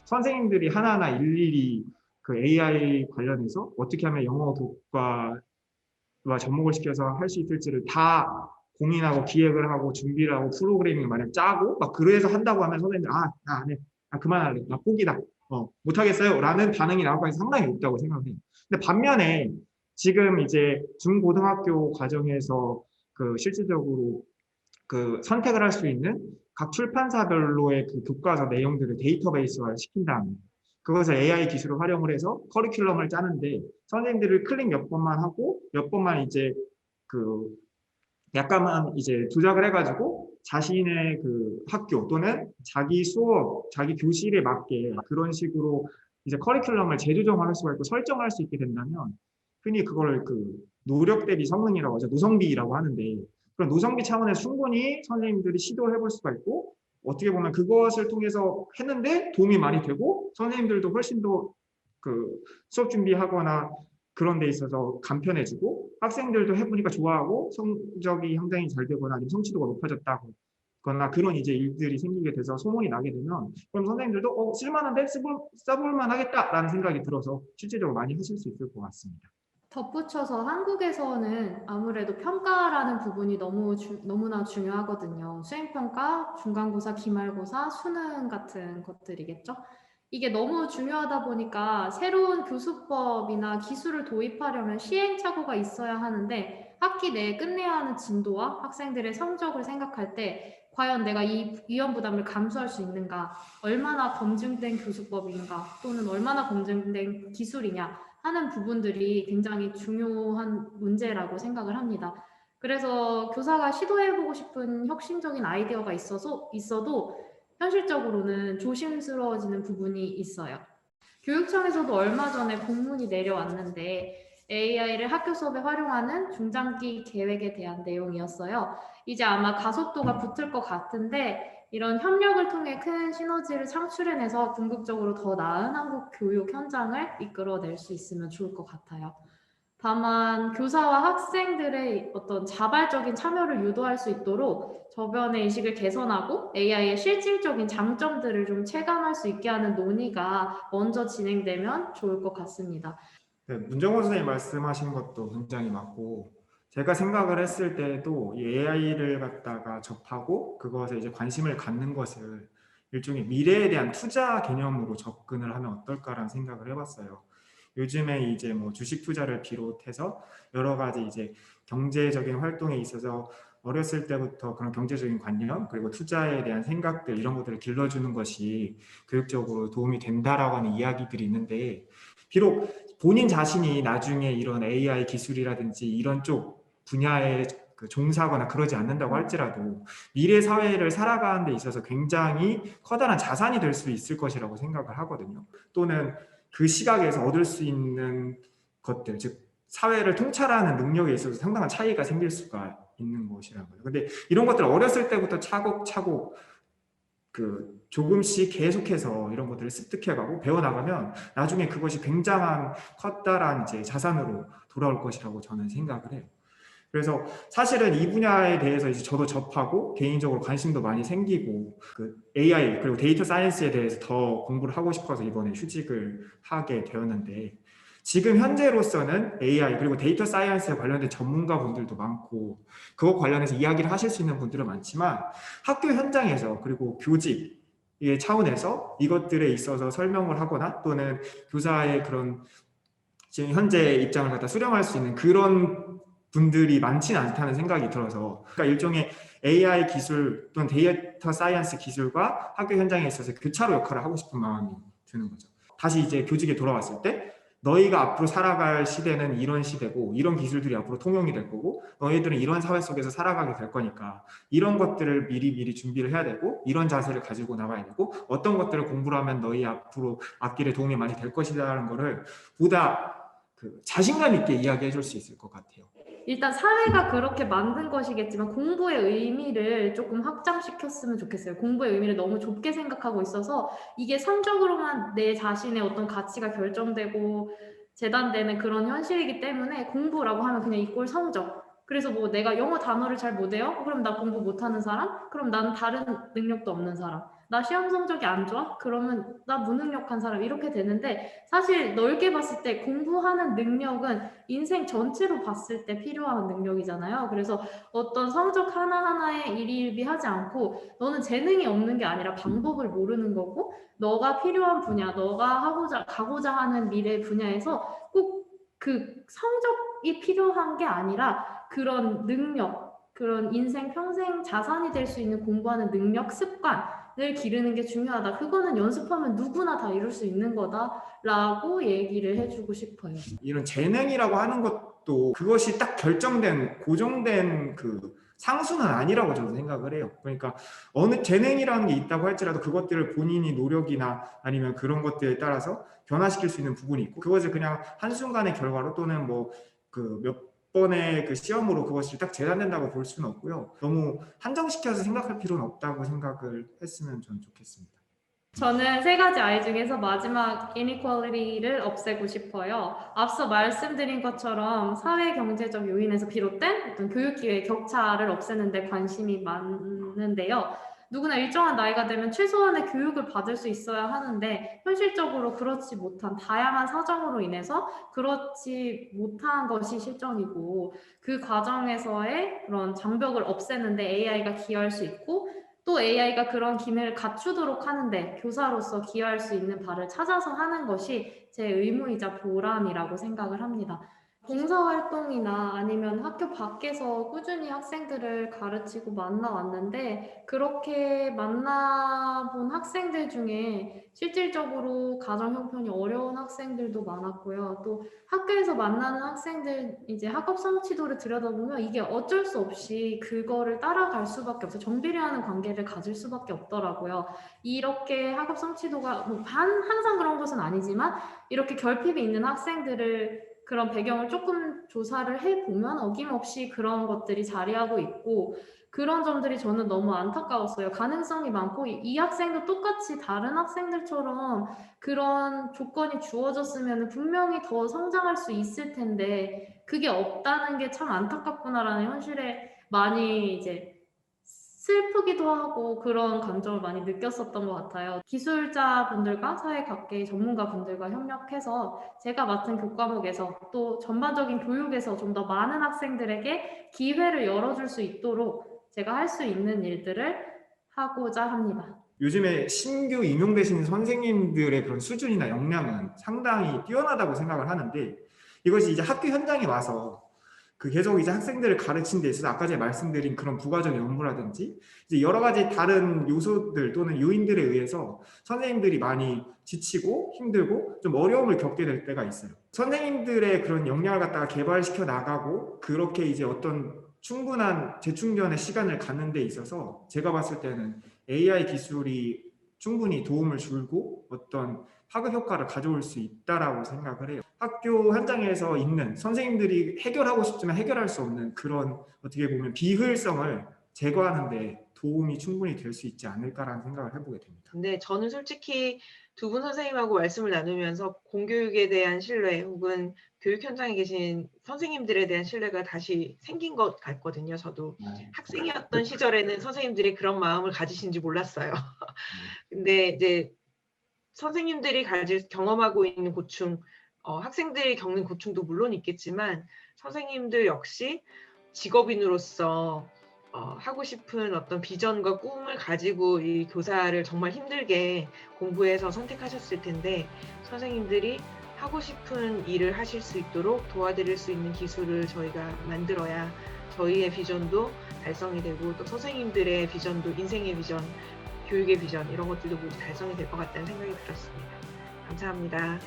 선생님들이 하나하나 일일이 그 AI 관련해서 어떻게 하면 영어 교과와 접목을 시켜서 할 수 있을지를 다 고민하고 기획을 하고 준비를 하고 프로그래밍을 만약 짜고 막 그래서 한다고 하면 선생님들 나 안 해. 그만할래. 나 포기다. 못하겠어요. 라는 반응이 나올 가능성이 상당히 높다고 생각해요. 근데 반면에 지금 이제 중고등학교 과정에서 그 실질적으로 그 선택을 할 수 있는 각 출판사별로의 그 교과서 내용들을 데이터베이스화 시킨 다음에 그것을 AI 기술을 활용을 해서 커리큘럼을 짜는데 선생님들을 클릭 몇 번만 하고 몇 번만 이제 그 약간만 이제 조작을 해가지고 자신의 그 학교 또는 자기 수업, 자기 교실에 맞게 그런 식으로 이제 커리큘럼을 재조정할 수가 있고 설정할 수 있게 된다면 흔히 그걸 그 노력 대비 성능이라고 하죠. 노성비라고 하는데 그런 노성비 차원에서 충분히 선생님들이 시도를 해볼 수가 있고 어떻게 보면 그것을 통해서 했는데 도움이 많이 되고 선생님들도 훨씬 더 그 수업 준비하거나 그런 데 있어서 간편해지고 학생들도 해보니까 좋아하고 성적이 향상이 잘 되거나 아니면 성취도가 높아졌다고 거나 그런 이제 일들이 생기게 돼서 소문이 나게 되면 그럼 선생님들도 쓸만한데 써볼만 하겠다라는 생각이 들어서 실제적으로 많이 하실 수 있을 것 같습니다. 덧붙여서 한국에서는 아무래도 평가라는 부분이 너무나 중요하거든요. 수행평가, 중간고사, 기말고사, 수능 같은 것들이겠죠. 이게 너무 중요하다 보니까 새로운 교수법이나 기술을 도입하려면 시행착오가 있어야 하는데 학기 내에 끝내야 하는 진도와 학생들의 성적을 생각할 때 과연 내가 이 위험 부담을 감수할 수 있는가, 얼마나 검증된 교수법인가 또는 얼마나 검증된 기술이냐 하는 부분들이 굉장히 중요한 문제라고 생각을 합니다. 그래서 교사가 시도해보고 싶은 혁신적인 아이디어가 있어도 현실적으로는 조심스러워지는 부분이 있어요. 교육청에서도 얼마 전에 공문이 내려왔는데 AI를 학교 수업에 활용하는 중장기 계획에 대한 내용이었어요. 이제 아마 가속도가 붙을 것 같은데 이런 협력을 통해 큰 시너지를 창출해내서 궁극적으로 더 나은 한국 교육 현장을 이끌어낼 수 있으면 좋을 것 같아요. 다만 교사와 학생들의 어떤 자발적인 참여를 유도할 수 있도록 저변의 인식을 개선하고 AI의 실질적인 장점들을 좀 체감할 수 있게 하는 논의가 먼저 진행되면 좋을 것 같습니다. 네, 문정호 선생님 말씀하신 것도 굉장히 맞고 제가 생각을 했을 때도 이 AI를 갖다가 접하고 그것에 이제 관심을 갖는 것을 일종의 미래에 대한 투자 개념으로 접근을 하면 어떨까라는 생각을 해봤어요. 요즘에 이제 뭐 주식 투자를 비롯해서 여러 가지 이제 경제적인 활동에 있어서 어렸을 때부터 그런 경제적인 관념 그리고 투자에 대한 생각들 이런 것들을 길러주는 것이 교육적으로 도움이 된다라고 하는 이야기들이 있는데 비록 본인 자신이 나중에 이런 AI 기술이라든지 이런 쪽 분야에 그 종사하거나 그러지 않는다고 할지라도 미래 사회를 살아가는 데 있어서 굉장히 커다란 자산이 될 수 있을 것이라고 생각을 하거든요. 또는 그 시각에서 얻을 수 있는 것들, 즉 사회를 통찰하는 능력에 있어서 상당한 차이가 생길 수가 있는 것이라는 거죠. 근데 이런 것들 어렸을 때부터 차곡차곡 그 조금씩 계속해서 이런 것들을 습득해가고 배워나가면 나중에 그것이 굉장한 커다란 이제 자산으로 돌아올 것이라고 저는 생각을 해요. 그래서 사실은 이 분야에 대해서 이제 저도 접하고 개인적으로 관심도 많이 생기고 그 AI 그리고 데이터 사이언스에 대해서 더 공부를 하고 싶어서 이번에 휴직을 하게 되었는데 지금 현재로서는 AI 그리고 데이터 사이언스에 관련된 전문가 분들도 많고 그것 관련해서 이야기를 하실 수 있는 분들은 많지만 학교 현장에서 그리고 교직의 차원에서 이것들에 있어서 설명을 하거나 또는 교사의 그런 지금 현재 입장을 갖다 수렴할 수 있는 그런 분들이 많지는 않다는 생각이 들어서 그러니까 일종의 AI 기술 또는 데이터 사이언스 기술과 학교 현장에 있어서 교차로 역할을 하고 싶은 마음이 드는 거죠. 다시 이제 교직에 돌아왔을 때 너희가 앞으로 살아갈 시대는 이런 시대고 이런 기술들이 앞으로 통용이 될 거고 너희들은 이런 사회 속에서 살아가게 될 거니까 이런 것들을 미리 준비를 해야 되고 이런 자세를 가지고 나가야 되고 어떤 것들을 공부를 하면 너희 앞으로 앞길에 도움이 많이 될 것이라는 거를 보다 그 자신감 있게 이야기해 줄 수 있을 것 같아요. 일단 사회가 그렇게 만든 것이겠지만 공부의 의미를 조금 확장시켰으면 좋겠어요. 공부의 의미를 너무 좁게 생각하고 있어서 이게 성적으로만 내 자신의 어떤 가치가 결정되고 재단되는 그런 현실이기 때문에 공부라고 하면 그냥 이꼴 성적. 그래서 뭐 내가 영어 단어를 잘 못해요? 그럼 나 공부 못하는 사람? 그럼 난 다른 능력도 없는 사람. 나 시험 성적이 안 좋아? 그러면 나 무능력한 사람 이렇게 되는데 사실 넓게 봤을 때 공부하는 능력은 인생 전체로 봤을 때 필요한 능력이잖아요. 그래서 어떤 성적 하나하나에 일희일비하지 않고 너는 재능이 없는 게 아니라 방법을 모르는 거고 너가 필요한 분야, 너가 가고자 하는 미래 분야에서 꼭 그 성적이 필요한 게 아니라 그런 능력, 그런 인생 평생 자산이 될 수 있는 공부하는 능력, 습관을 기르는 게 중요하다. 그거는 연습하면 누구나 다 이룰 수 있는 거다라고 얘기를 해주고 싶어요. 이런 재능이라고 하는 것도 그것이 딱 결정된 고정된 그 상수는 아니라고 저는 생각을 해요. 그러니까 어느 재능이라는 게 있다고 할지라도 그것들을 본인이 노력이나 아니면 그런 것들에 따라서 변화시킬 수 있는 부분이 있고 그것을 그냥 한순간의 결과로 또는 뭐 그 몇 번의 그 시험으로 그것이 딱 재단된다고 볼 수는 없고요. 너무 한정시켜서 생각할 필요는 없다고 생각을 했으면 저는 좋겠습니다. 저는 세 가지 아이 중에서 마지막 inequality를 없애고 싶어요. 앞서 말씀드린 것처럼 사회 경제적 요인에서 비롯된 어떤 교육 기회 격차를 없애는 데 관심이 많은데요. 누구나 일정한 나이가 되면 최소한의 교육을 받을 수 있어야 하는데 현실적으로 그렇지 못한 다양한 사정으로 인해서 그렇지 못한 것이 실정이고 그 과정에서의 그런 장벽을 없애는데 AI가 기여할 수 있고 또 AI가 그런 기능을 갖추도록 하는데 교사로서 기여할 수 있는 바를 찾아서 하는 것이 제 의무이자 보람이라고 생각을 합니다. 봉사활동이나 아니면 학교 밖에서 꾸준히 학생들을 가르치고 만나왔는데 그렇게 만나본 학생들 중에 실질적으로 가정 형편이 어려운 학생들도 많았고요. 또 학교에서 만나는 학생들 이제 학업 성취도를 들여다보면 이게 어쩔 수 없이 그거를 따라갈 수밖에 없어요. 정비례하는 관계를 가질 수밖에 없더라고요. 이렇게 학업 성취도가 뭐 항상 그런 것은 아니지만 이렇게 결핍이 있는 학생들을 그런 배경을 조금 조사를 해보면 어김없이 그런 것들이 자리하고 있고 그런 점들이 저는 너무 안타까웠어요. 가능성이 많고 이 학생도 똑같이 다른 학생들처럼 그런 조건이 주어졌으면 분명히 더 성장할 수 있을 텐데 그게 없다는 게 참 안타깝구나라는 현실에 많이 이제 슬프기도 하고 그런 감정을 많이 느꼈었던 것 같아요. 기술자분들과 사회각계 전문가분들과 협력해서 제가 맡은 교과목에서 또 전반적인 교육에서 좀 더 많은 학생들에게 기회를 열어줄 수 있도록 제가 할 수 있는 일들을 하고자 합니다. 요즘에 신규 임용되시는 선생님들의 그런 수준이나 역량은 상당히 뛰어나다고 생각을 하는데 이것이 이제 학교 현장에 와서 그 계속 이제 학생들을 가르치는 데 있어서 아까 제가 말씀드린 그런 부가적인 업무라든지 이제 여러 가지 다른 요소들 또는 요인들에 의해서 선생님들이 많이 지치고 힘들고 좀 어려움을 겪게 될 때가 있어요. 선생님들의 그런 역량을 갖다가 개발시켜 나가고 그렇게 이제 어떤 충분한 재충전의 시간을 갖는 데 있어서 제가 봤을 때는 AI 기술이 충분히 도움을 주고 어떤 파급 효과를 가져올 수 있다라고 생각을 해요. 학교 현장에서 있는 선생님들이 해결하고 싶지만 해결할 수 없는 그런 어떻게 보면 비효율성을 제거하는데 도움이 충분히 될 수 있지 않을까라는 생각을 해보게 됩니다. 네, 저는 솔직히 두 분 선생님하고 말씀을 나누면서 공교육에 대한 신뢰 혹은 교육 현장에 계신 선생님들에 대한 신뢰가 다시 생긴 것 같거든요. 저도 학생이었던 시절에는 선생님들이 그런 마음을 가지신지 몰랐어요. 근데 이제 선생님들이 경험하고 있는 고충, 학생들이 겪는 고충도 물론 있겠지만 선생님들 역시 직업인으로서 하고 싶은 어떤 비전과 꿈을 가지고 이 교사를 정말 힘들게 공부해서 선택하셨을 텐데 선생님들이 하고 싶은 일을 하실 수 있도록 도와드릴 수 있는 기술을 저희가 만들어야 저희의 비전도 달성이 되고 또 선생님들의 비전도 인생의 비전, 교육의 비전 이런 것들도 모두 달성이 될 것 같다는 생각이 들었습니다. 감사합니다.